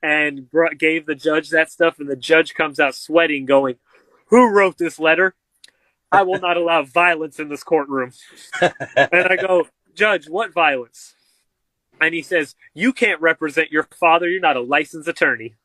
and gave the judge that stuff, and the judge comes out sweating, going, "Who wrote this letter? I will not allow violence in this courtroom." And I go, "Judge, what violence?" And he says, "You can't represent your father. You're not a licensed attorney."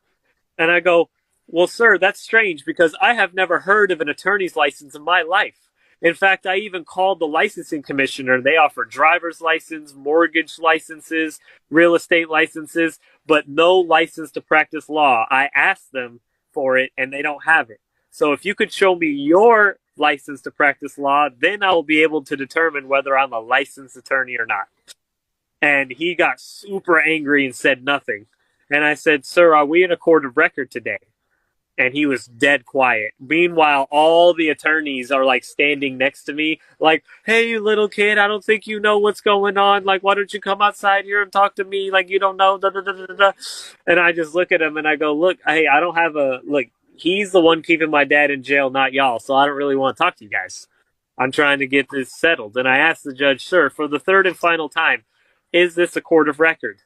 And I go, "Well, sir, that's strange because I have never heard of an attorney's license in my life. In fact, I even called the licensing commissioner. They offer driver's license, mortgage licenses, real estate licenses, but no license to practice law. I asked them for it and they don't have it. So if you could show me your license to practice law, then I will be able to determine whether I'm a licensed attorney or not." And he got super angry and said nothing. And I said, "Sir, are we in a court of record today?" And he was dead quiet. Meanwhile, all the attorneys are like standing next to me, like, "Hey, you little kid, I don't think you know what's going on. Like, why don't you come outside here and talk to me? Like, you don't know." Da, da, da, da, da. And I just look at him and I go, "Look, hey, I don't have a look. He's the one keeping my dad in jail, not y'all. So I don't really want to talk to you guys. I'm trying to get this settled." And I asked the judge, "Sir, for the third and final time, is this a court of record?"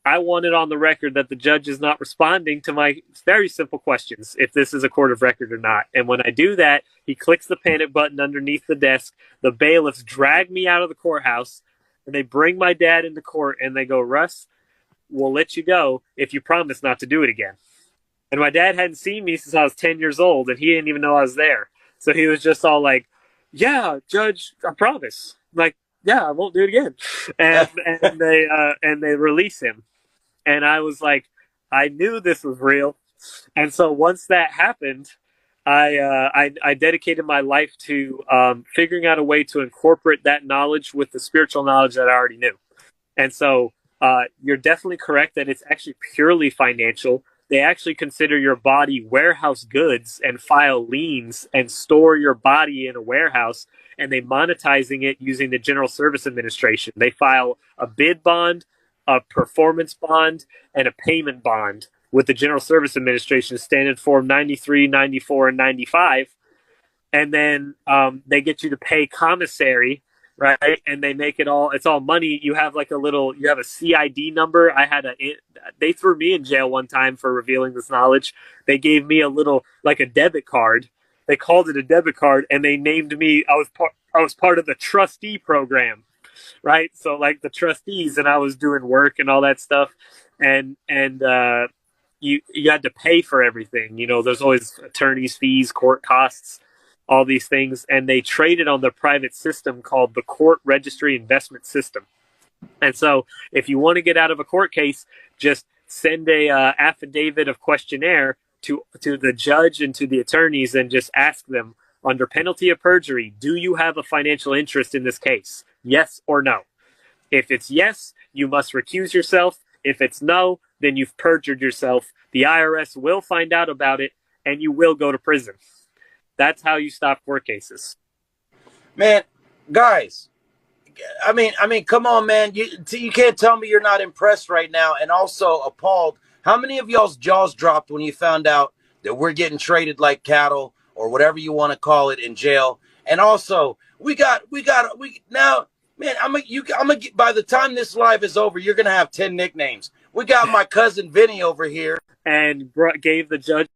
I want it on the record that the judge is not responding to my very simple questions, if this is a court of record or not. And when I do that, he clicks the panic button underneath the desk. The bailiffs drag me out of the courthouse, and they bring my dad into court, and they go, "Russ, we'll let you go if you promise not to do it again." And my dad hadn't seen me since I was 10 years old, and he didn't even know I was there. So he was just all like, "Yeah, Judge, I promise." I'm like, "Yeah, I won't do it again." And they release him. And I was like, I knew this was real. And so once that happened, I dedicated my life to figuring out a way to incorporate that knowledge with the spiritual knowledge that I already knew. And so you're definitely correct that it's actually purely financial. They actually consider your body warehouse goods and file liens and store your body in a warehouse, and they monetizing it using the General Service Administration. They file a bid bond, a performance bond, and a payment bond with the General Service Administration, Standard Form 93, 94, and 95. And then they get you to pay commissary, right? And they make it all, it's all money. You have like you have a CID number. They threw me in jail one time for revealing this knowledge. They gave me like a debit card. They called it a debit card, and they named me, I was part of the trustee program, right? So like the trustees, and I was doing work and all that stuff, and you had to pay for everything. There's always attorneys' fees, court costs, all these things, and they traded on the private system called the Court Registry Investment System. And so, if you want to get out of a court case, just send a affidavit of questionnaire to the judge and to the attorneys, and just ask them, under penalty of perjury, do you have a financial interest in this case? Yes or no. If it's yes, you must recuse yourself. If it's no, then you've perjured yourself. The IRS will find out about it, and you will go to prison. That's how you stop court cases. Man, guys, I mean, come on, man. You can't tell me you're not impressed right now, and also appalled. How many of y'all's jaws dropped when you found out that we're getting traded like cattle, or whatever you want to call it, in jail? And also, we now, man. By the time this live is over, you're gonna have 10 nicknames. We got my cousin Vinny over here, and gave the judge